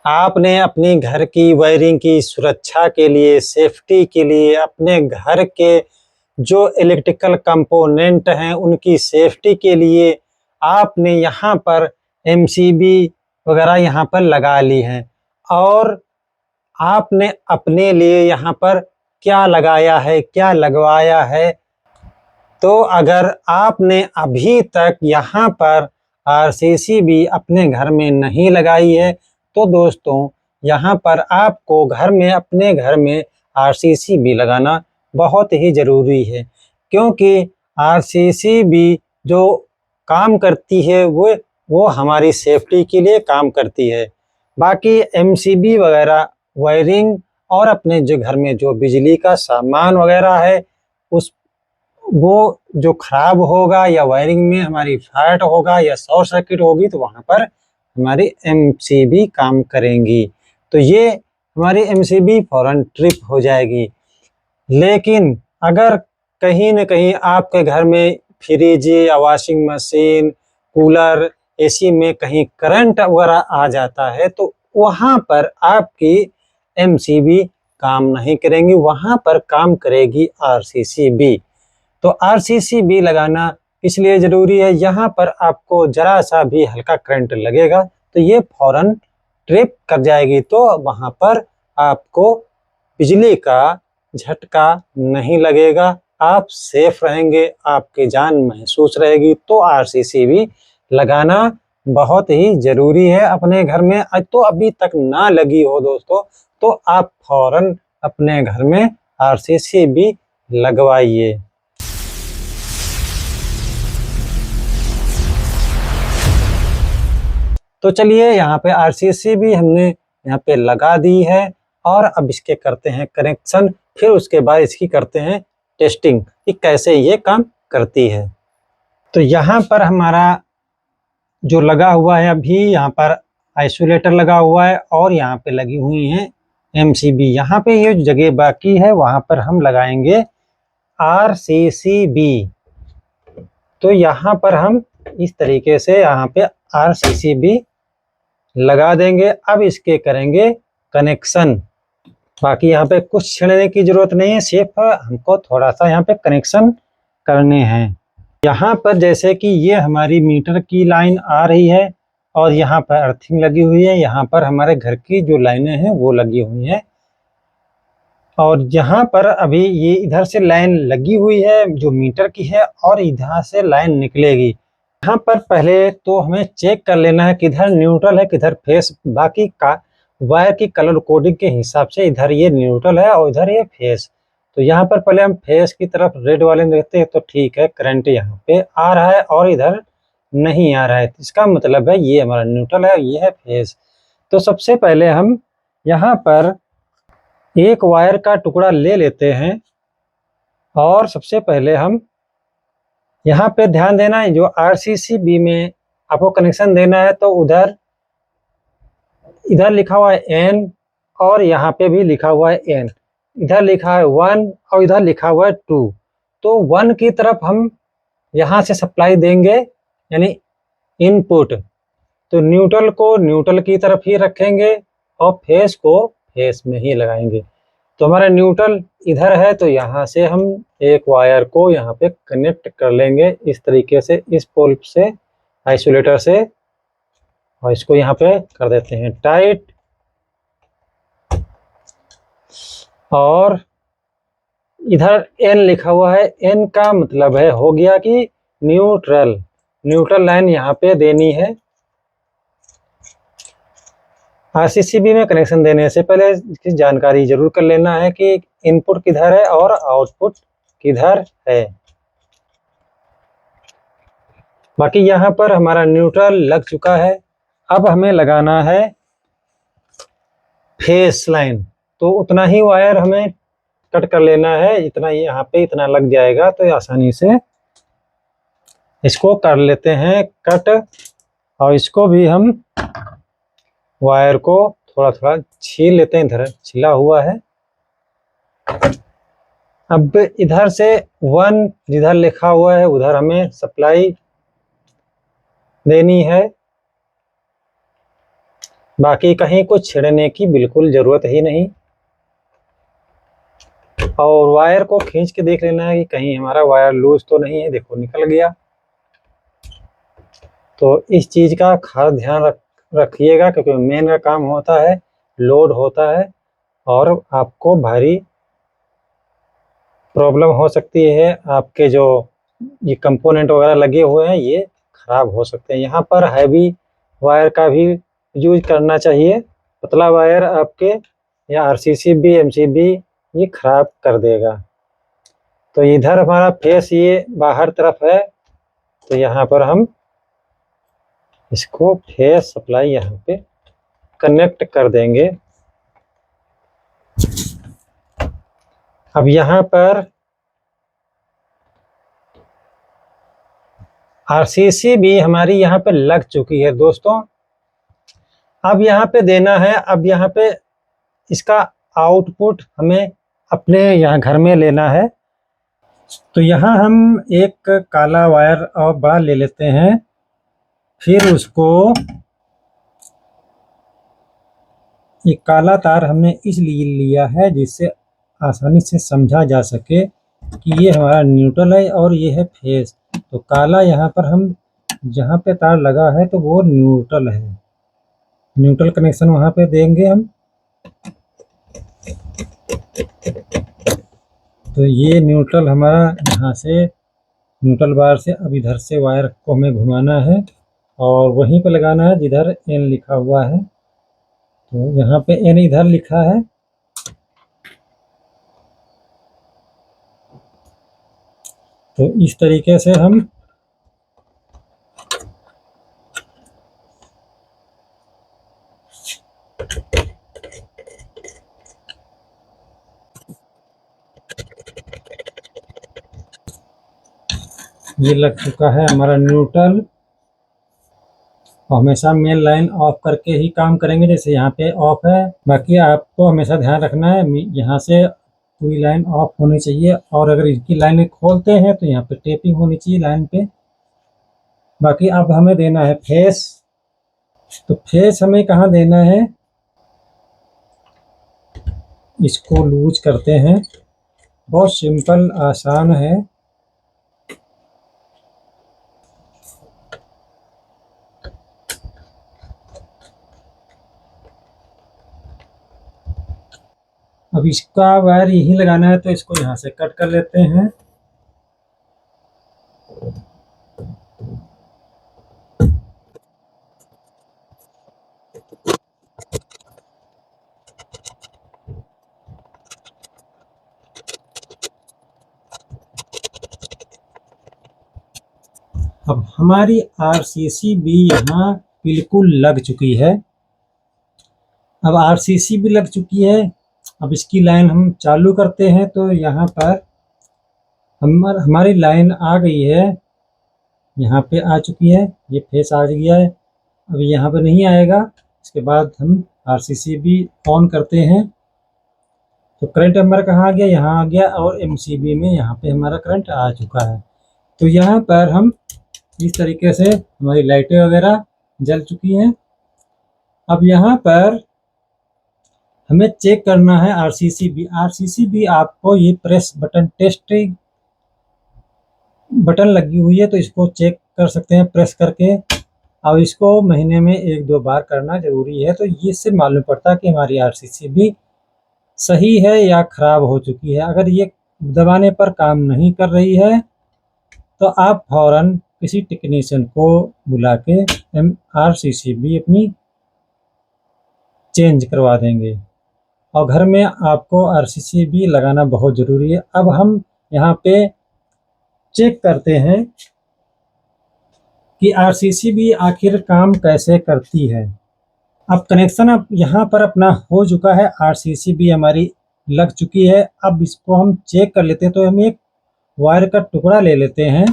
आपने अपनी घर की वायरिंग की सुरक्षा के लिए, सेफ्टी के लिए, अपने घर के जो इलेक्ट्रिकल कंपोनेंट हैं उनकी सेफ्टी के लिए आपने यहाँ पर एमसीबी वगैरह यहाँ पर लगा ली हैं। और आपने अपने लिए यहाँ पर क्या लगाया है, क्या लगवाया है? तो अगर आपने अभी तक यहाँ पर आरसीसी भी अपने घर में नहीं लगाई है तो दोस्तों यहाँ पर आपको अपने घर में आरसीसी भी लगाना बहुत ही ज़रूरी है, क्योंकि आरसीसी भी जो काम करती है वो हमारी सेफ्टी के लिए काम करती है। बाकी एमसीबी वगैरह वायरिंग और अपने जो घर में जो बिजली का सामान वगैरह है उस वो जो खराब होगा या वायरिंग में हमारी फॉल्ट होगा या शॉर्ट सर्किट होगी तो वहाँ पर हमारी एमसीबी काम करेंगी, तो ये हमारी एमसीबी फौरन ट्रिप हो जाएगी। लेकिन अगर कहीं न कहीं आपके घर में फ्रिज या वॉशिंग मशीन, कूलर, एसी में कहीं करंट वगैरह आ जाता है तो वहाँ पर आपकी एमसीबी काम नहीं करेंगी, वहाँ पर काम करेगी आरसीसी भी। तो आरसीसी भी लगाना इसलिए ज़रूरी है, यहाँ पर आपको ज़रा सा भी हल्का करंट लगेगा तो ये फौरन ट्रिप कर जाएगी, तो वहाँ पर आपको बिजली का झटका नहीं लगेगा, आप सेफ रहेंगे, आपकी जान महसूस रहेगी। तो आरसीसी भी लगाना बहुत ही ज़रूरी है अपने घर में। तो अभी तक ना लगी हो दोस्तों तो आप फौरन अपने घर में आरसीसी भी लगवाइए। तो चलिए यहाँ पे आरसीसी भी हमने यहाँ पे लगा दी है और अब इसके करते हैं कनेक्शन, फिर उसके बाद इसकी करते हैं टेस्टिंग कि कैसे ये काम करती है। तो यहाँ पर हमारा जो लगा हुआ है अभी यहाँ पर आइसोलेटर लगा हुआ है और यहाँ पे लगी हुई हैं एमसीबी। यहाँ पे ये जगह बाकी है वहाँ पर हम लगाएंगे आरसीसीबी। तो यहाँ पर हम इस तरीके से यहाँ पे आरसीसीबी लगा देंगे। अब इसके करेंगे कनेक्शन। बाकी यहाँ पे कुछ छेड़ने की जरूरत नहीं है, सिर्फ हमको थोड़ा सा यहाँ पे कनेक्शन करने हैं। यहाँ पर जैसे कि ये हमारी मीटर की लाइन आ रही है और यहाँ पर अर्थिंग लगी हुई है, यहाँ पर हमारे घर की जो लाइनें हैं वो लगी हुई हैं और यहाँ पर अभी ये इधर से लाइन लगी हुई है जो मीटर की है और इधर से लाइन निकलेगी। यहाँ पर पहले तो हमें चेक कर लेना है किधर न्यूट्रल है किधर फेस। बाकी का वायर की कलर कोडिंग के हिसाब से इधर ये न्यूट्रल है और इधर ये फेस। तो यहाँ पर पहले हम फेस की तरफ रेड वाले में देखते हैं तो ठीक है, करंट यहाँ पे आ रहा है और इधर नहीं आ रहा है, इसका मतलब है ये हमारा न्यूट्रल है, ये है फेस। तो सबसे पहले हम यहाँ पर एक वायर का टुकड़ा ले लेते हैं और सबसे पहले हम यहाँ पे ध्यान देना है जो आरसीसी में आपको कनेक्शन देना है तो उधर इधर लिखा हुआ है एन और यहाँ पे भी लिखा हुआ है एन, इधर लिखा है 1 और इधर लिखा हुआ है 2। तो 1 की तरफ हम यहाँ से सप्लाई देंगे यानी इनपुट, तो न्यूट्रल को न्यूट्रल की तरफ ही रखेंगे और फेस को फेस में ही लगाएंगे। तो हमारा न्यूट्रल इधर है तो यहाँ से हम एक वायर को यहाँ पे कनेक्ट कर लेंगे इस तरीके से, इस पोल से आइसोलेटर से, और इसको यहाँ पे कर देते हैं टाइट। और इधर एन लिखा हुआ है, एन का मतलब है हो गया कि न्यूट्रल लाइन यहाँ पे देनी है। आरसीसीबी में कनेक्शन देने से पहले इसकी जानकारी जरूर कर लेना है कि इनपुट किधर है और आउटपुट किधर है। बाकी यहाँ पर हमारा न्यूट्रल लग चुका है। अब हमें लगाना है फेस लाइन, तो उतना ही वायर हमें कट कर लेना है, इतना यहाँ पे इतना लग जाएगा तो आसानी से इसको कर लेते हैं कट। और इसको भी हम वायर को थोड़ा थोड़ा छील लेते हैं, इधर छिला हुआ है। अब इधर से 1 जिधर लिखा हुआ है उधर हमें सप्लाई देनी है। बाकी कहीं कुछ छेड़ने की बिल्कुल ज़रूरत ही नहीं। और वायर को खींच के देख लेना है कि कहीं हमारा वायर लूज तो नहीं है। देखो निकल गया। तो इस चीज़ का खास ध्यान रखिएगा, क्योंकि मेन का काम होता है, लोड होता है और आपको भारी प्रॉब्लम हो सकती है। आपके जो ये कंपोनेंट वगैरह लगे हुए हैं ये खराब हो सकते हैं। यहाँ पर हैवी वायर का भी यूज करना चाहिए। पतला वायर आपके या आरसीसी एमसीबी ये खराब कर देगा। तो इधर हमारा फेस ये बाहर तरफ है, तो यहाँ पर हम इसको फेस सप्लाई यहाँ पे कनेक्ट कर देंगे। अब यहाँ पर आरसीसी भी हमारी यहाँ पे लग चुकी है दोस्तों। अब यहाँ पे देना है, अब यहाँ पे इसका आउटपुट हमें अपने यहाँ घर में लेना है। तो यहाँ हम एक काला वायर और बड़ा ले लेते हैं, फिर उसको ये काला तार हमने इसलिए लिया है जिससे आसानी से समझा जा सके कि ये हमारा न्यूट्रल है और ये है फेस। तो काला यहाँ पर हम जहाँ पे तार लगा है तो वो न्यूट्रल है, न्यूट्रल कनेक्शन वहाँ पे देंगे हम। तो ये न्यूट्रल हमारा यहाँ से न्यूट्रल बार से अब इधर से वायर को हमें घुमाना है और वहीं पे लगाना है जिधर एन लिखा हुआ है। तो यहाँ पे एन इधर लिखा है। तो इस तरीके से हम ये लग चुका है हमारा न्यूट्रल। हमेशा मेन लाइन ऑफ करके ही काम करेंगे, जैसे यहाँ पे ऑफ है। बाकी आपको हमेशा ध्यान रखना है यहाँ से पूरी लाइन ऑफ होनी चाहिए, और अगर इसकी लाइन खोलते हैं तो यहाँ पे टेपिंग होनी चाहिए लाइन पे। बाकी अब हमें देना है फेस। तो फेस हमें कहाँ देना है, इसको लूज करते हैं। बहुत सिंपल आसान है। अब इसका वायर यहीं लगाना है, तो इसको यहाँ से कट कर लेते हैं। अब हमारी आरसीसी भी यहाँ बिल्कुल लग चुकी है। अब आरसीसी भी लग चुकी है। अब इसकी लाइन हम चालू करते हैं, तो यहाँ पर हमारी लाइन आ गई है, यहाँ पे आ चुकी है। ये फेस आ गया है। अब यहाँ पे नहीं आएगा। इसके बाद हम आरसीसी भी ऑन करते हैं। तो करंट हमारा कहाँ आ गया, यहाँ आ गया, और एमसीबी में यहाँ पे हमारा करंट आ चुका है। तो यहाँ पर हम इस तरीके से हमारी लाइटें वगैरह जल चुकी हैं। अब यहाँ पर हमें चेक करना है आरसीसी भी आपको ये प्रेस बटन टेस्ट बटन लगी हुई है, तो इसको चेक कर सकते हैं प्रेस करके। अब इसको महीने में 1-2 बार करना जरूरी है। तो ये इससे मालूम पड़ता है कि हमारी आरसीसी भी सही है या खराब हो चुकी है। अगर ये दबाने पर काम नहीं कर रही है तो आप फौरन किसी टेक्नीशियन को बुला के आरसीसी भी अपनी चेंज करवा देंगे। और घर में आपको आरसीसी भी लगाना बहुत ज़रूरी है। अब हम यहाँ पे चेक करते हैं कि आरसीसी भी आखिर काम कैसे करती है। अब कनेक्शन अब यहाँ पर अपना हो चुका है, आरसीसी भी हमारी लग चुकी है। अब इसको हम चेक कर लेते हैं। तो हम एक वायर का टुकड़ा ले लेते हैं।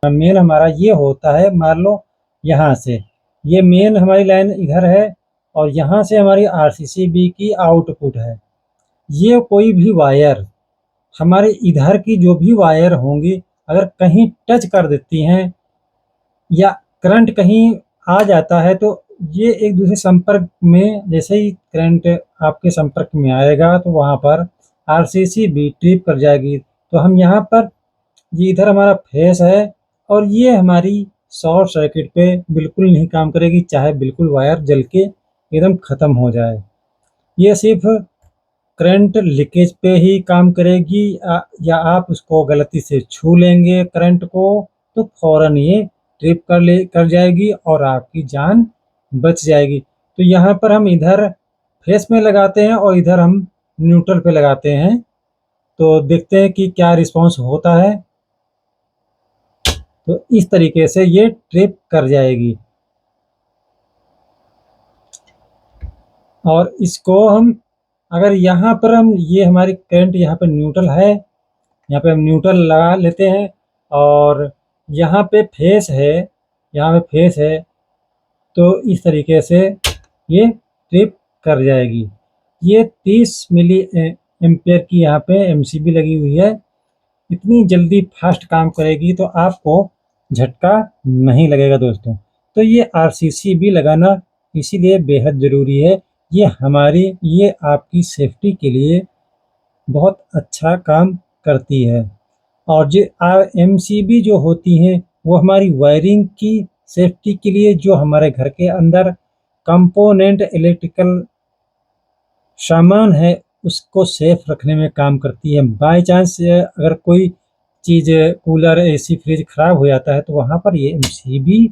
मेन हमारा ये होता है, मान लो यहाँ से ये मेन हमारी लाइन इधर है और यहाँ से हमारी आरसीसी बी की आउटपुट है। ये कोई भी वायर हमारे इधर की जो भी वायर होंगी, अगर कहीं टच कर देती हैं या करंट कहीं आ जाता है, तो ये एक दूसरे संपर्क में, जैसे ही करंट आपके संपर्क में आएगा तो वहाँ पर आरसीसी भी ट्रिप कर जाएगी। तो हम यहाँ पर, ये इधर हमारा फेस है और ये हमारी शॉर्ट सर्किट पे बिल्कुल नहीं काम करेगी, चाहे बिल्कुल वायर जल के एकदम ख़त्म हो जाए। ये सिर्फ करंट लीकेज पे ही काम करेगी, या आप उसको गलती से छू लेंगे करंट को तो फौरन ये ट्रिप कर जाएगी और आपकी जान बच जाएगी। तो यहाँ पर हम इधर फेस में लगाते हैं और इधर हम न्यूट्रल पे लगाते हैं, तो देखते हैं कि क्या रिस्पांस होता है। तो इस तरीके से ये ट्रिप कर जाएगी। और इसको हम, अगर यहाँ पर हम, ये हमारी करंट यहाँ पर न्यूट्रल है, यहाँ पे हम न्यूट्रल लगा लेते हैं और यहाँ पे फेस है, यहाँ पे फेस है, तो इस तरीके से ये ट्रिप कर जाएगी। ये 30 मिली एम्पेयर की यहाँ पे एमसीबी लगी हुई है, इतनी जल्दी फास्ट काम करेगी तो आपको झटका नहीं लगेगा दोस्तों। तो ये आरसीसी भी लगाना इसीलिए बेहद ज़रूरी है। ये आपकी सेफ्टी के लिए बहुत अच्छा काम करती है। और जो एमसीबी जो होती हैं वो हमारी वायरिंग की सेफ्टी के लिए, जो हमारे घर के अंदर कंपोनेंट इलेक्ट्रिकल सामान है उसको सेफ रखने में काम करती है। बाय चांस अगर कोई चीज़, कूलर, एसी, फ्रिज खराब हो जाता है तो वहाँ पर ये एमसीबी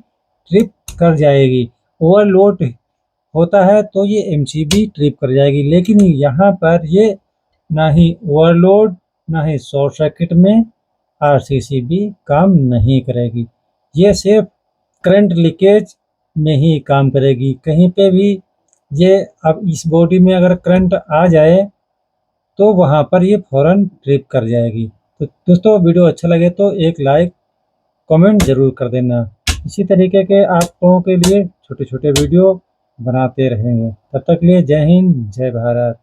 ट्रिप कर जाएगी। ओवरलोड होता है तो ये एमसीबी ट्रिप कर जाएगी, लेकिन यहाँ पर ये ना ही ओवरलोड ना ही शॉर्ट सर्किट में आरसीसी भी काम नहीं करेगी। ये सिर्फ करंट लीकेज में ही काम करेगी। कहीं पे भी ये, अब इस बॉडी में अगर करंट आ जाए तो वहाँ पर ये फौरन ट्रिप कर जाएगी। तो दोस्तों, वीडियो अच्छा लगे तो एक लाइक कमेंट ज़रूर कर देना। इसी तरीके के आप लोगों के लिए छोटे छोटे वीडियो बनाते रहेंगे। तब तक के लिए जय हिंद, जय भारत।